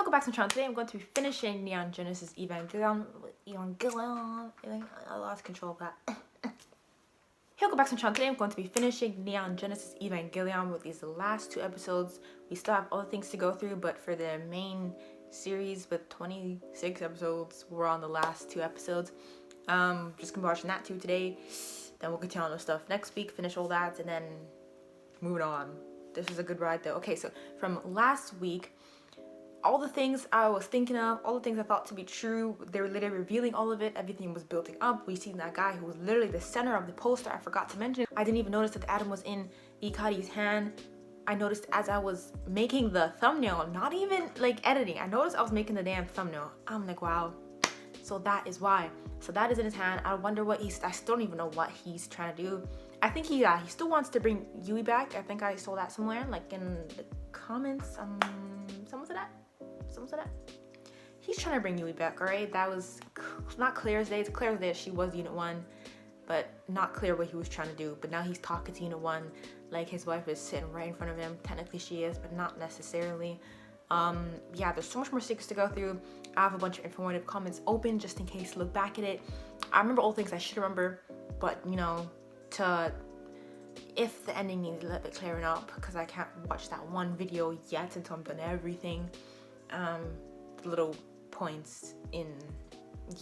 Welcome back to the channel. Today I'm going to be finishing Neon Genesis Evangelion. I lost control of that. Welcome back to the channel. Today I'm going to be finishing Neon Genesis Evangelion with these last 2 episodes. We still have other things to go through, but for the main series with 26 episodes, we're on the last 2 episodes. Just gonna be watching that too today. Then we'll continue on with stuff next week, finish all that, and then moving on. This was a good ride though. Okay, so from last week, all the things I was thinking of, all the things I thought to be true, they were literally revealing all of it. Everything was building up. We seen that guy who was literally the center of the poster. I forgot to mention it. I didn't even notice that the atom was in Ikari's hand. I noticed as I was making the thumbnail, not even like editing. I noticed I was making the damn thumbnail. I'm like, wow. So that is why. So that is in his hand. I wonder what I still don't even know what he's trying to do. I think he still wants to bring Yui back. I think I saw that somewhere, like in the comments. Someone said that. He's trying to bring Yui back, alright? That was not clear as day. It's clear that she was Unit 1, but not clear what he was trying to do. But now he's talking to Unit 1 like his wife is sitting right in front of him. Technically she is, but not necessarily. Yeah, there's so much more secrets to go through. I have a bunch of informative comments open just in case to look back at it. I remember all things I should remember, but you know, if the ending needs a little bit clearing up, because I can't watch that one video yet until I'm done everything. Little points in.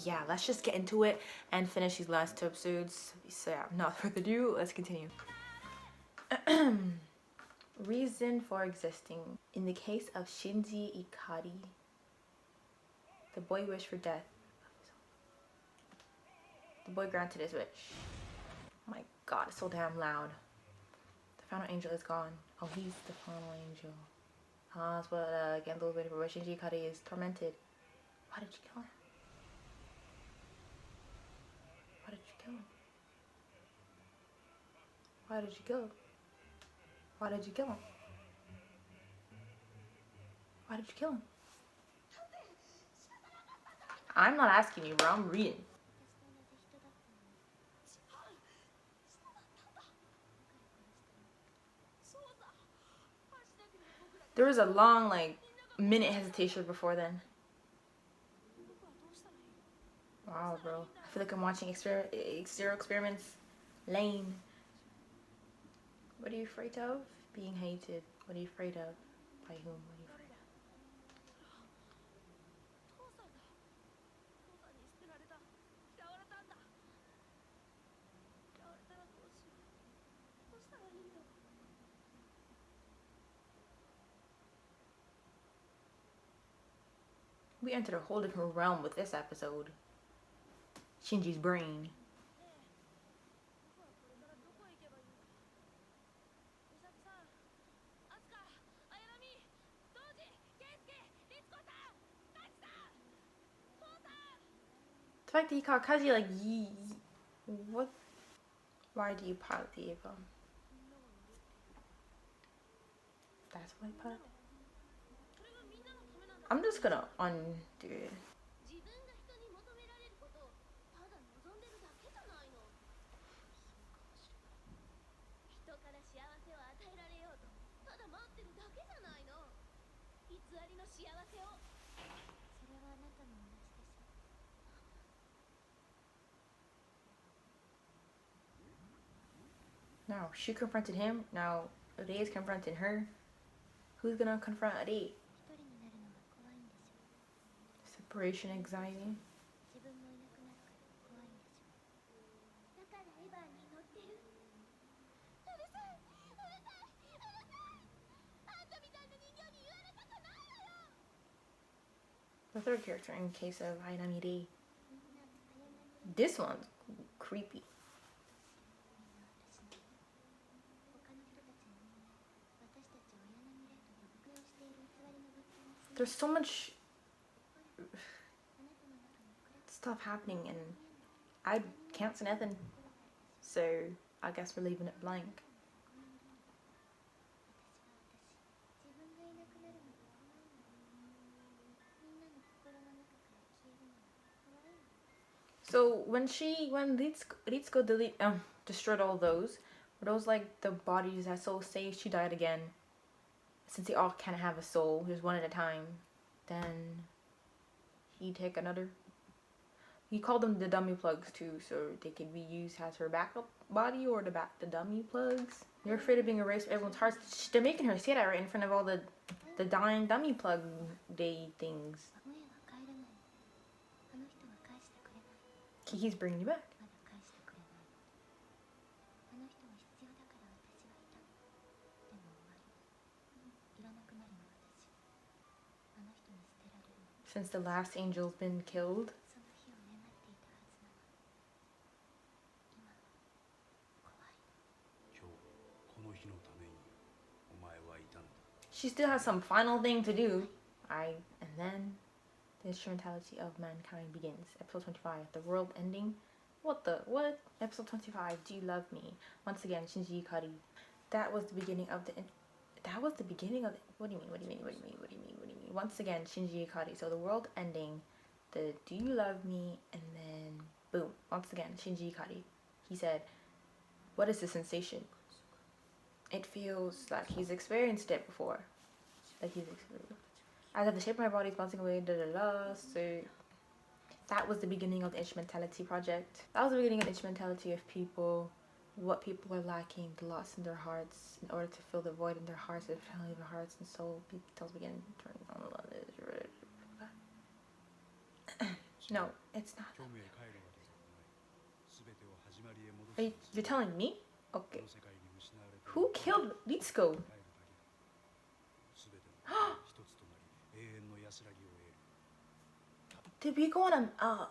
Yeah, let's just get into it and finish these last 2 episodes. So yeah, without further ado, let's continue. Reason for existing. In the case of Shinji Ikari, the boy wished for death. The boy granted his wish. Oh my god, it's so damn loud. The final angel is gone. Oh, he's the final angel. That's what Gendo's waiting for. Shinji Ikari is tormented. Why did you kill him? Why did you kill him? Why did you kill him? Why did you kill him? Why did you kill him? I'm not asking you, bro. I'm reading. There was a long, like, minute hesitation before then. Wow, bro. I feel like I'm watching Exterior Experiments. Lane. What are you afraid of? Being hated. What are you afraid of? By whom? What are you afraid of? We entered a whole different realm with this episode. Shinji's brain. The fact that he called Kaji like yee. What? Why do you pilot the Eva? That's why I pilot. I'm just gonna undo it. Now she confronted him. Now Ade is confronting her. Who's gonna confront Ade? Separation anxiety. The third character in case of Ainami Ade. This one's creepy. There's so much stuff happening and I can't say nothing, so I guess we're leaving it blank. So when Ritsuko destroyed all those, were those like the bodies that soul saved? She died again. Since they all can't have a soul, just one at a time. then he take another. He called them the dummy plugs too, so they could be used as her backup body or the dummy plugs. You're afraid of being erased from everyone's hearts. They're making her say that right in front of all the dying dummy plug day things. He's bringing you back. Since the last angel's been killed. She still has some final thing to do. And then the instrumentality of mankind begins. Episode 25, the world ending. What? Episode 25, do you love me? Once again, Shinji Ikari. That was the beginning of the. What do you mean? Once again, Shinji Ikari. So the world ending, the do you love me, and then boom. Once again, Shinji Ikari. He said, what is the sensation? It feels like he's experienced it before. As if the shape of my body is bouncing away, So that was the beginning of the instrumentality project. That was the beginning of the instrumentality of people, what people are lacking, the loss in their hearts, in order to fill the void in their hearts, finally their hearts and soul. Details begin turning on. No, it's not. You're telling me? Okay. Who killed Ritsuko? Did we go on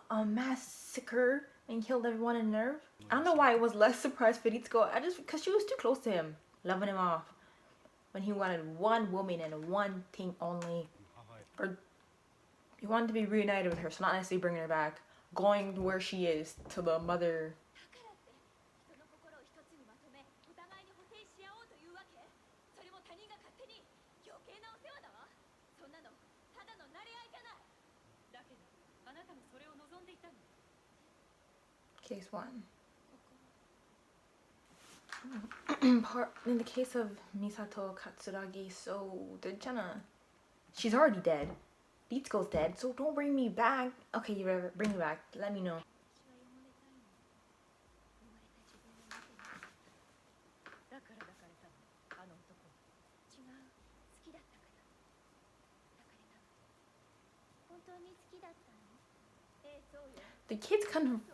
a massacre and killed everyone in Nerve? I don't know why I was less surprised for Ritsuko. Because she was too close to him, loving him off. When he wanted one woman and one thing only. Or he wanted to be reunited with her, so not necessarily bringing her back. Going where she is, to the mother. Case 1. In the case of Misato Katsuragi, so they're tryna. She's already dead. Ritsuko's dead, so don't bring me back. Okay, you ever bring me back. Let me know. The kids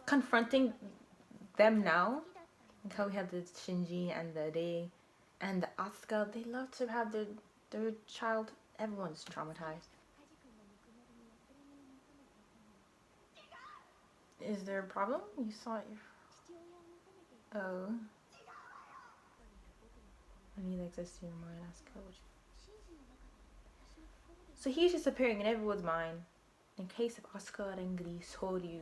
confronting them now. Like how we have the Shinji and the Rei and the Asuka. They love to have their child. Everyone's traumatized. Is there a problem? You saw it. Oh. I need access to your mind, Asuka. So he's just appearing in everyone's mind. In case of Asuka Rengri Soryu.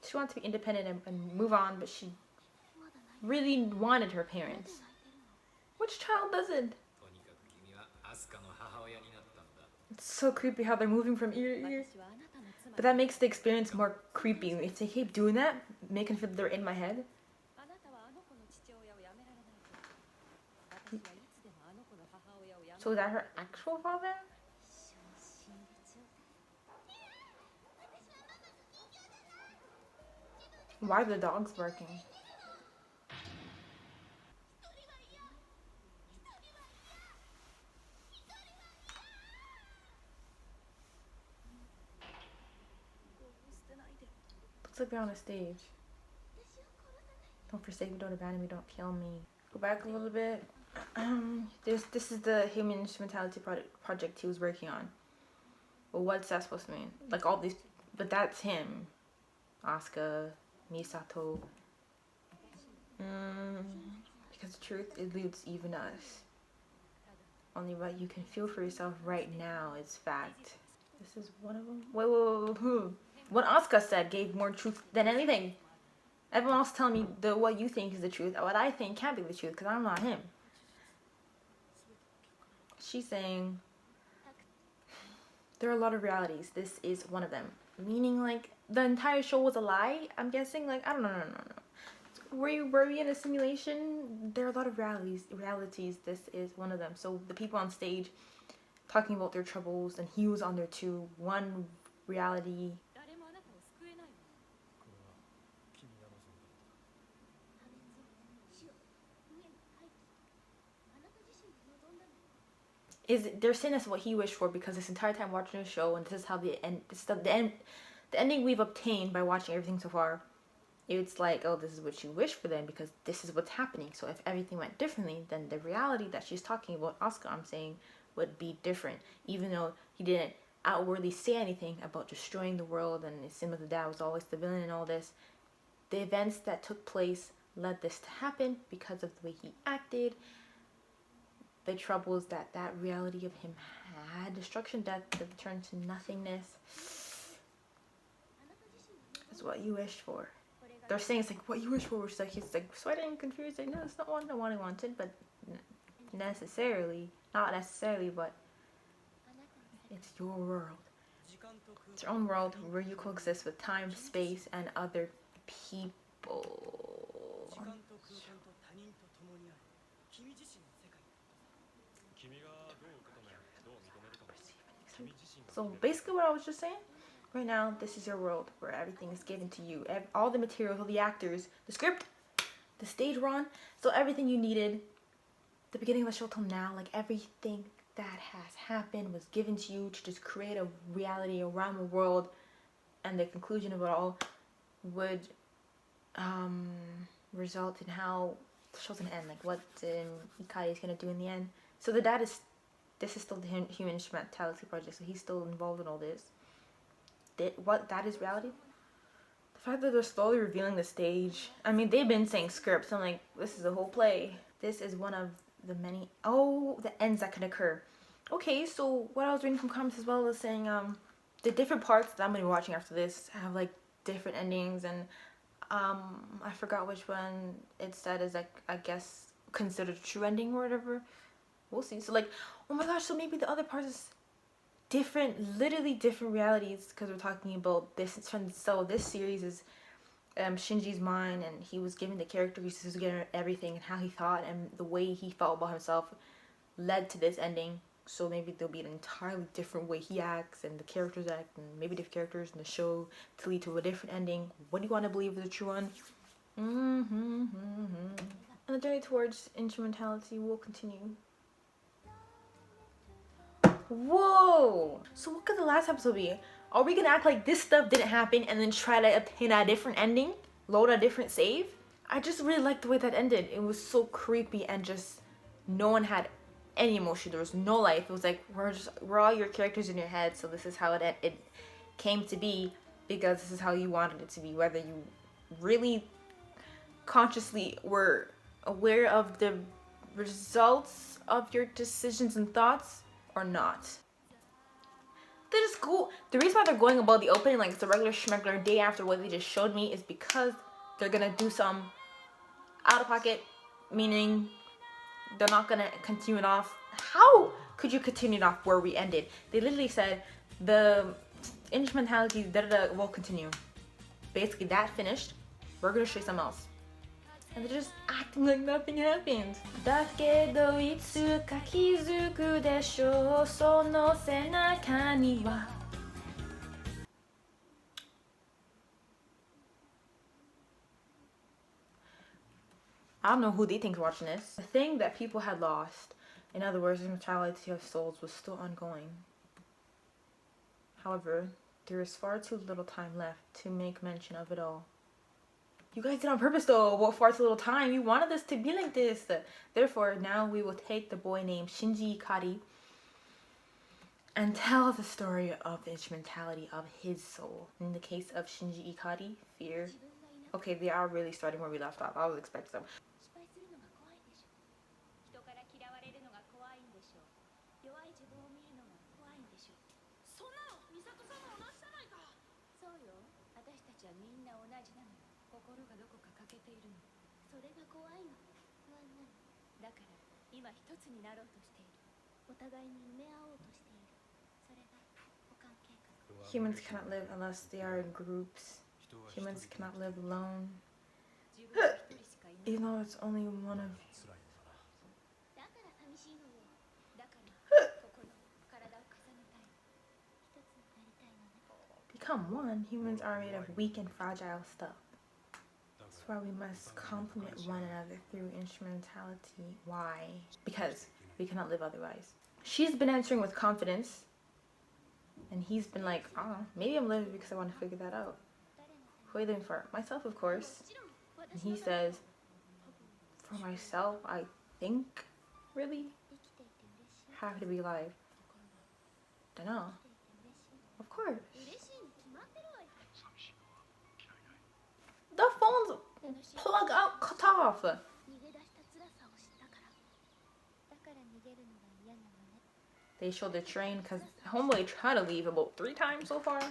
She wanted to be independent and move on, but she really wanted her parents. Which child doesn't? It's so creepy how they're moving from ear to ear. But that makes the experience more creepy. If they keep doing that, making sure they're in my head. So is that her actual father? Why are the dogs barking? Looks like they're on a stage. Don't forsake me, don't abandon me, don't kill me. Go back a little bit. This is the human instrumentality project he was working on. Well, what's that supposed to mean? Like all these, but that's him. Asuka, Misato. Because the truth eludes even us. Only what you can feel for yourself right now is fact. This is one of them. Wait. What Asuka said gave more truth than anything. Everyone else telling me what you think is the truth. What I think can't be the truth because I'm not him. She's saying there are a lot of realities. This is one of them. Meaning like the entire show was a lie. I'm guessing like I don't know. were we in a simulation? There are a lot of realities. This is one of them. So the people on stage talking about their troubles, and he was on there too. One reality. Is they're saying that's what he wished for, because this entire time watching the show, and this is how the end. This stuff, the ending we've obtained by watching everything so far. It's like, oh, this is what you wish for them because this is what's happening. So if everything went differently, then the reality that she's talking about, Asuka, I'm saying, would be different. Even though he didn't outwardly say anything about destroying the world, and it seemed like the dad was always the villain and all this. The events that took place led this to happen because of the way he acted. The troubles that reality of him had, destruction, death, that turned to nothingness. That's what you wished for. They're saying it's like what you wish for, which is like he's like sweating, confused, like no, it's not what I wanted, but not necessarily, but it's your world. It's your own world where you coexist with time, space, and other people. So basically what I was just saying, right now, this is your world where everything is given to you. All the materials, all the actors, the script, the stage run, so everything you needed, the beginning of the show till now, like everything that has happened was given to you to just create a reality around the world, and the conclusion of it all would result in how the show's gonna end, like what Ikari is gonna do in the end. So the dad is, this is still the human instrumentality project, so he's still involved in all this. That is reality. The fact that they're slowly revealing the stage. I mean, they've been saying scripts. I'm like, this is a whole play. This is one of the many, the ends that could occur. Okay, so what I was reading from comments as well is saying the different parts that I'm gonna be watching after this have like different endings, and I forgot which one it said is like, I guess, considered a true ending or whatever. We'll see. So like, oh my gosh, so maybe the other parts is different, literally different realities, because we're talking about this. So this series is Shinji's mind, and he was given the characteristics, he was given everything, and how he thought and the way he felt about himself led to this ending. So maybe there'll be an entirely different way he acts and the characters act, and maybe different characters in the show to lead to a different ending. What do you want to believe is the true one? And the journey towards instrumentality will continue. Whoa! So what could the last episode be? Are we gonna act like this stuff didn't happen and then try to obtain a different ending? Load a different save? I just really liked the way that ended. It was so creepy, and just no one had any emotion. There was no life. It was like, we're all your characters in your head, so this is how it came to be, because this is how you wanted it to be. Whether you really consciously were aware of the results of your decisions and thoughts or not. That is cool. The reason why they're going about the opening like it's a regular schmegular day after what they just showed me is because they're gonna do some out of pocket, meaning they're not gonna continue it off. How could you continue it off where we ended? They literally said the instrumentality will continue. Basically that finished. We're gonna show you something else. And they're just acting like nothing happened. だけどいつか気づくでしょう、その背中には。I don't know who they think is watching this. The thing that people had lost, in other words, the immortality of souls, was still ongoing. However, there is far too little time left to make mention of it all. You guys did on purpose though. What, far too little time? You wanted this to be like this. Therefore, now we will take the boy named Shinji Ikari and tell the story of the instrumentality of his soul. In the case of Shinji Ikari, fear. Okay, they are really starting where we left off. I was expecting them. Humans cannot live unless they are in groups. Humans cannot live alone. Even though it's only one of... Become one. Humans are made of weak and fragile stuff. That's why we must complement one another through instrumentality. Why? Because we cannot live otherwise. She's been answering with confidence. And he's been like, oh, maybe I'm living because I want to figure that out. Who are you living for? Myself, of course. And he says, for myself, I think, really? Happy to be alive. Dunno. Of course. The phone's plug out, cut off. They showed the train because homeboy tried to leave about 3 times so far.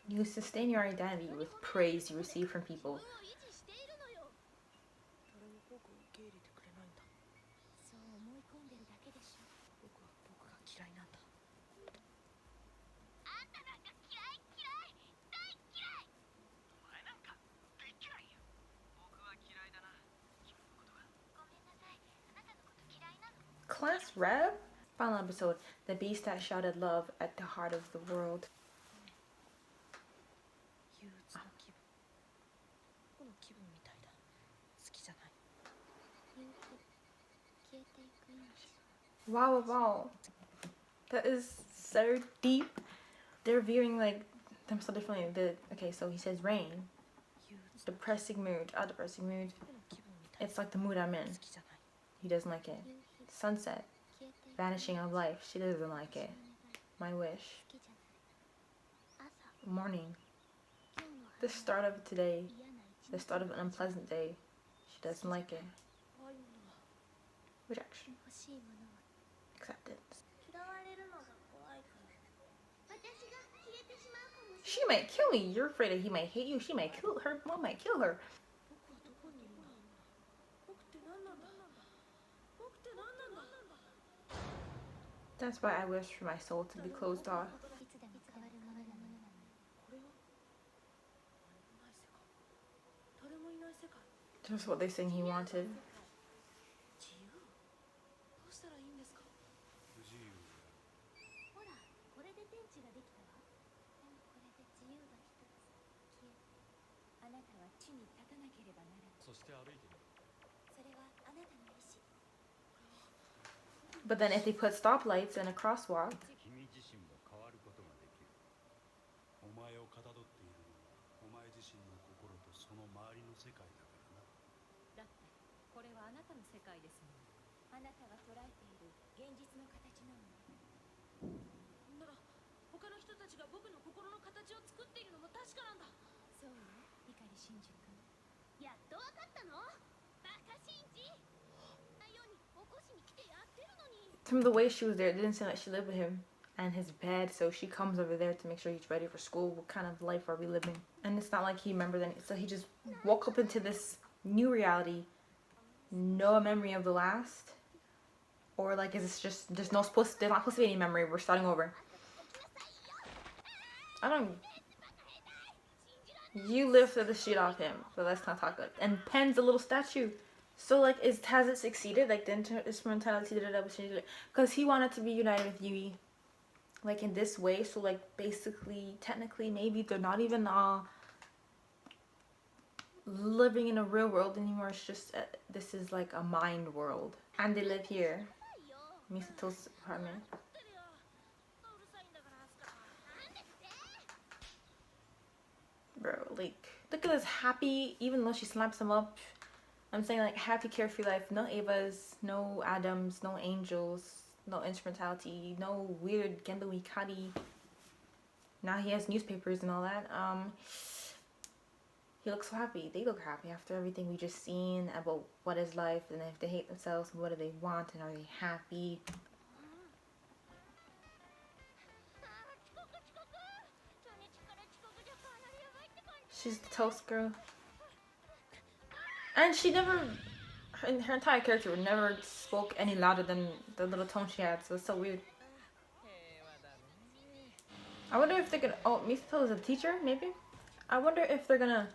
You sustain your identity with praise you receive from people. Class Rev? Final episode. The beast that shouted love at the heart of the world. Wow, wow. That is so deep. They're viewing like them so differently. Okay, so he says rain. Depressing mood. Depressing mood. It's like the mood I'm in. He doesn't like it. Sunset. Vanishing of life. She doesn't like it. My wish. Morning. The start of today. The start of an unpleasant day. She doesn't like it. Rejection. Acceptance. She might kill me. You're afraid that he might hate you. She might kill her. Mom might kill her. That's why I wish for my soul to be closed off. Just what they're saying he wanted. But then if they put stoplights and a crosswalk, from the way she was there, it didn't seem like she lived with him and his bed, so she comes over there to make sure he's ready for school. What kind of life are we living? And it's not like he remembers any, so he just woke up into this new reality, no memory of the last, or like is this just there's not supposed to be any memory, we're starting over. You lifted the shit off him, so let's not talk about it. And Pen's a little statue. So like, has it succeeded? Like the instrumentality did it, because he wanted to be united with Yui, like in this way. So like, basically, technically, maybe they're not even living in a real world anymore. It's just this is like a mind world, and they live here, Misato's apartment. Bro, like, look at this happy. Even though she slaps him up. I'm saying like happy carefree life, no Evas, no Adams, no angels, no instrumentality, no weird Gendo Ikari. Now he has newspapers and all that. He looks so happy. They look happy after everything we just seen about what is life, and if they hate themselves, what do they want, and are they happy? She's the toast girl. And she never, her entire character never spoke any louder than the little tone she had, so it's so weird. I wonder if they're gonna. Oh, Misato is a teacher, maybe. I wonder if they're gonna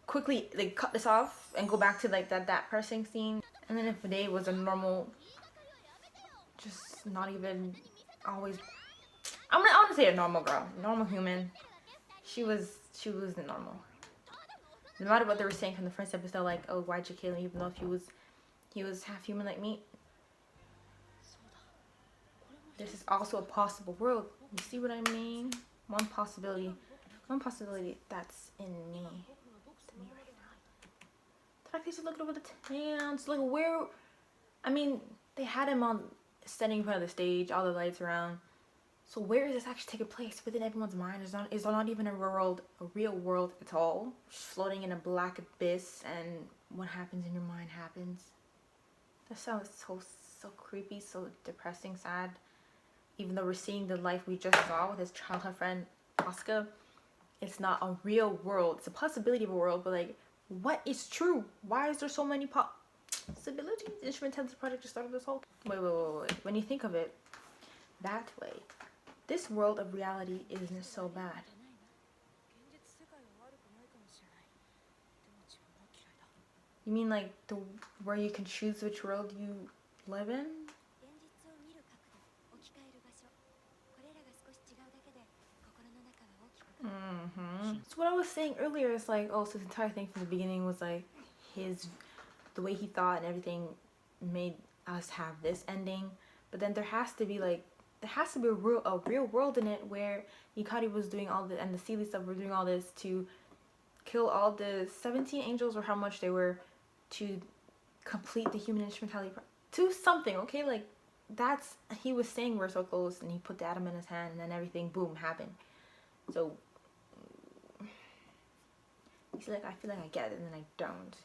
quickly like cut this off and go back to like that parsing scene, and then if Day was a normal, just not even always. I want to say a normal girl, normal human. She was the normal. No matter what they were saying from the first episode, like, oh, why'd you kill him? Even though if he was half human like me. This is also a possible world. You see what I mean? One possibility that's in me. To me right now. The fact that he's looking over the towns, like where? I mean, they had him on standing in front of the stage, all the lights around. So where is this actually taking place? Within everyone's mind. Is not even a real world at all. Just floating in a black abyss, and what happens in your mind happens. That sounds so creepy, so depressing, sad. Even though we're seeing the life we just saw with his childhood friend Asuka, it's not a real world. It's a possibility of a world, but like, what is true? Why is there so many possibilities? The Instrumentality Project just started this whole. Wait. When you think of it that way, this world of reality isn't so bad. You mean like where you can choose which world you live in? So what I was saying earlier is like, oh, so this entire thing from the beginning was like the way he thought and everything made us have this ending. But then there has to be a real world in it where Ikari was doing all the and the Sealy stuff were doing all this to kill all the 17 angels or how much they were to complete the human instrumentality to something, okay? Like that's he was saying we're so close, and he put the atom in his hand, and then everything boom happened. So he's like, I feel like I get it, and then I don't.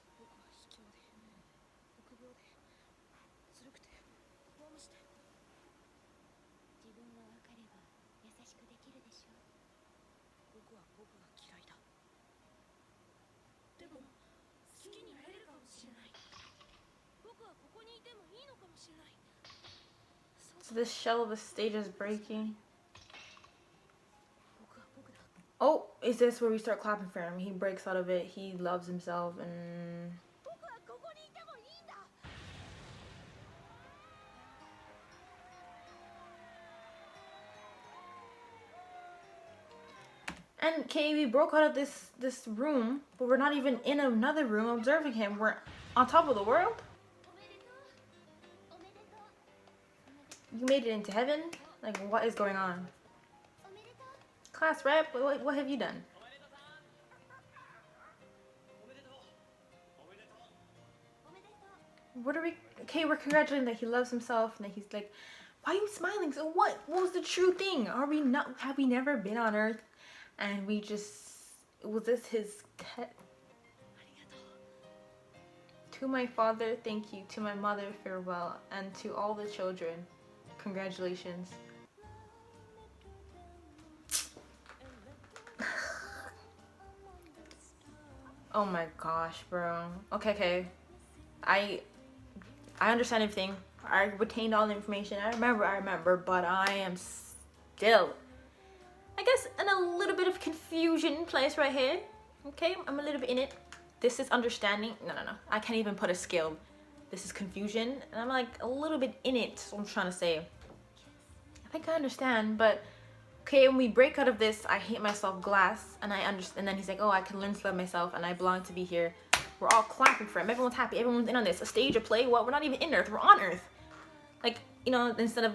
So this shell of the stage is breaking. Oh, is this where we start clapping for him? He breaks out of it. He loves himself and... And okay, we broke out of this room, but we're not even in another room observing him. We're on top of the world. You made it into heaven? Like, what is going on? Class rep, what have you done? What are we... Okay, we're congratulating that he loves himself and that he's like, why are you smiling? So what? What was the true thing? Are we not... Have we never been on Earth? And we just... Was this his... To my father, thank you. To my mother, farewell. And to all the children, congratulations. Oh my gosh, bro. Okay. I understand everything. I retained all the information. I remember, but I am still, I guess, in a little bit of confusion place right here. Okay, I'm a little bit in it. This is understanding. No. I can't even put a scale. This is confusion, and I'm like a little bit in it. So I'm trying to say. I think I understand, but okay, when we break out of this, I hate myself glass, and I understand. And then he's like, oh, I can learn to love myself, and I belong to be here. We're all clapping for him. Everyone's happy. Everyone's in on this. A stage, a play. What? We're not even in Earth. We're on Earth. Like, you know, instead of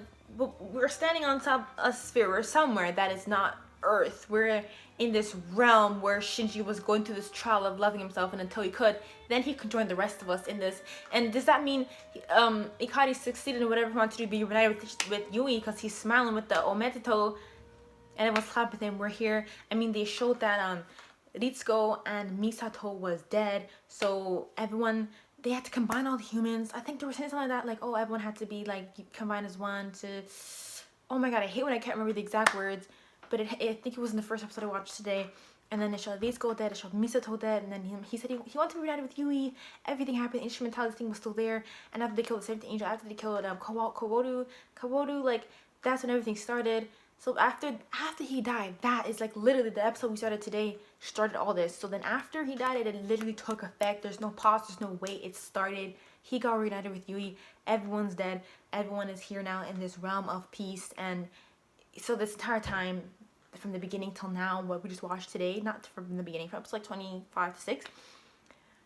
we're standing on top of a sphere. We're somewhere that is not Earth. We're in this realm where Shinji was going through this trial of loving himself, and until he could, then he could join the rest of us in this. And does that mean Ikari succeeded in whatever he wanted to do, be reunited with Yui because he's smiling with the Ometeto, and everyone's clapping with him? We're here. I mean, they showed that Ritsuko and Misato was dead, so everyone, they had to combine all the humans. I think they were saying something like that, like, oh, everyone had to be like combined as one to, oh my god, I hate when I can't remember the exact words, but I think it was in the first episode I watched today. And then it showed Ritsuko dead, it showed Misato dead, and then he said he wanted to be reunited with Yui. Everything happened, the instrumentality thing was still there. And after they killed the 7th angel, after they killed Kaworu, like, that's when everything started. So after he died, that is like literally the episode we started today started all this. So then after he died, it literally took effect. There's no pause, there's no wait, it started. He got reunited with Yui, everyone's dead, everyone is here now in this realm of peace. And so this entire time, from the beginning till now, what we just watched today, not from the beginning, from episode like 25 to 6,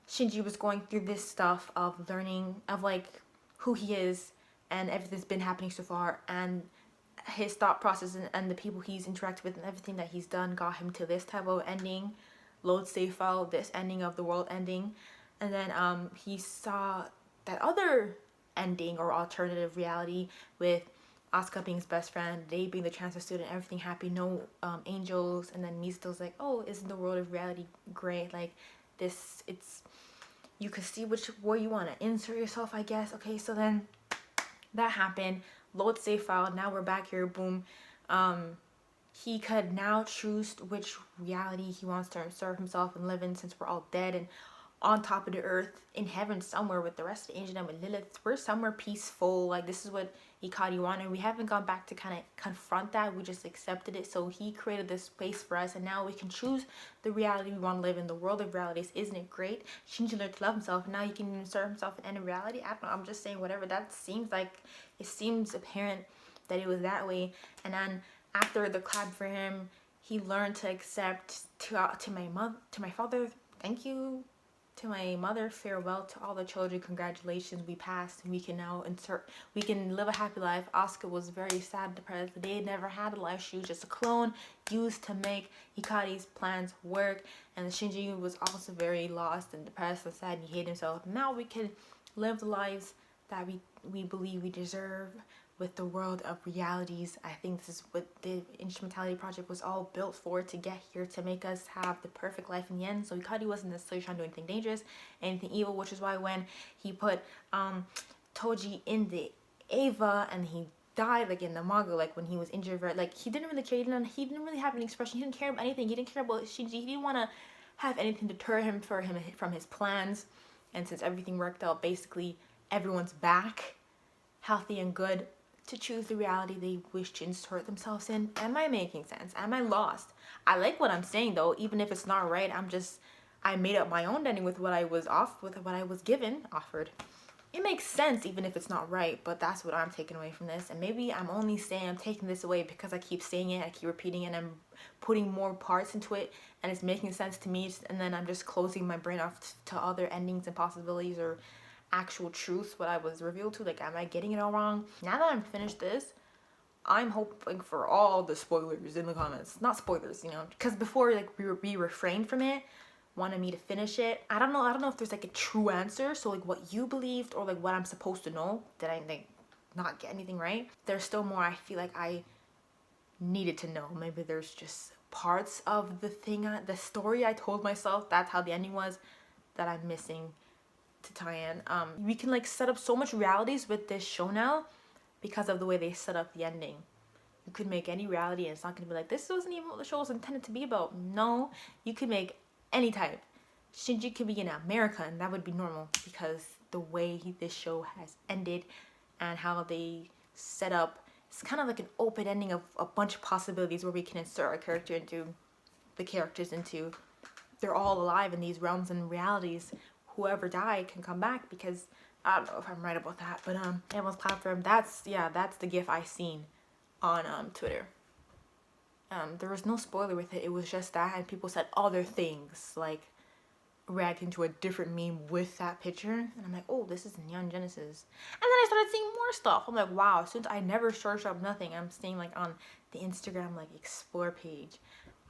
Shinji was going through this stuff of learning of like who he is and everything's been happening so far, and his thought process and the people he's interacted with and everything that he's done got him to this type of ending, load save file, this ending of the world ending. And then he saw that other ending or alternative reality with Asuka being his best friend, they being the transfer student, everything happy, no angels. And then Misato's like, oh, isn't the world of reality great? Like this, it's, you could see which way you want to insert yourself, I guess. Okay, so then that happened, load save file, now we're back here, boom. He could now choose which reality he wants to insert himself and live in, since we're all dead and on top of the earth in heaven somewhere with the rest of the angels and with Lilith. We're somewhere peaceful. Like, this is what Ikari wanted. We haven't gone back to kind of confront that. We just accepted it. So he created this space for us, and now we can choose the reality we want to live in, the world of realities. Isn't it great? Shinji learned to love himself, and now he can insert himself in any reality. I don't know, I'm just saying, whatever. That seems like, it seems apparent that it was that way. And then after the clap for him, he learned to accept to my father, thank you. To my mother, farewell. To all the children, congratulations, we passed, and we can now we can live a happy life. Asuka was very sad, depressed. They never had a life. She was just a clone used to make Hikari's plans work. And Shinji was also very lost and depressed and sad, and he hated himself. Now we can live the lives that we believe we deserve with the world of realities. I think this is what the Instrumentality Project was all built for, to get here, to make us have the perfect life in the end. So Hikari wasn't necessarily trying to do anything dangerous, anything evil, which is why when he put Toji in the Eva and he died, like in the manga, like when he was injured, right, like he didn't really care, he didn't really have an expression, he didn't care about anything, he didn't care about Shinji, he didn't want to have anything deter him from his plans. And since everything worked out, basically everyone's back healthy and good to choose the reality they wish to insert themselves in. Am I making sense? Am I lost? I like what I'm saying though, even if it's not right. I made up my own ending with what I was offered. It makes sense even if it's not right, but that's what I'm taking away from this. And maybe I'm only saying I'm taking this away because I keep saying it, I keep repeating it, and I'm putting more parts into it, and it's making sense to me, and then I'm just closing my brain off to other endings and possibilities or actual truths, what I was revealed to. Like, am I getting it all wrong? Now that I'm finished this, I'm hoping for all the spoilers in the comments. Not spoilers, you know, because before, like, we refrained from it, wanted me to finish it. I don't know if there's like a true answer, so like what you believed or like what I'm supposed to know. Did I like not get anything right? There's still more I feel like I needed to know. Maybe there's just parts of the story I told myself, that's how the ending was, that I'm missing to tie in. We can like set up so much realities with this show now because of the way they set up the ending. You could make any reality and it's not gonna be like, this wasn't even what the show was intended to be about. No, you could make any type. Shinji could be in America and that would be normal because the way this show has ended and how they set up, it's kind of like an open ending of a bunch of possibilities where we can insert our character into the characters into. They're all alive in these realms and realities. Whoever died can come back, because I don't know if I'm right about that, but everyone's platform, that's the gif I seen on Twitter. There was no spoiler with it, it was just that, and people said other things, like reacting to a different meme with that picture, and I'm like, oh, this is Neon Genesis. And then I started seeing more stuff. I'm like, wow, since I never searched up nothing, I'm seeing like on the Instagram like explore page,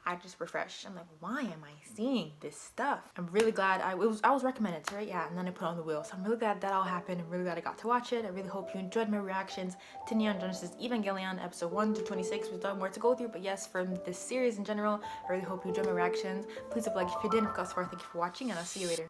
I just refreshed. I'm like, why am I seeing this stuff? I'm really glad I was recommended, right? Yeah, and then I put on the wheel. So I'm really glad that all happened. I'm really glad I got to watch it. I really hope you enjoyed my reactions to Neon Genesis Evangelion episode 1 to 26. We've done more to go through, but yes, from this series in general, I really hope you enjoyed my reactions. Please leave a like if you did. If you got so far, thank you for watching, and I'll see you later.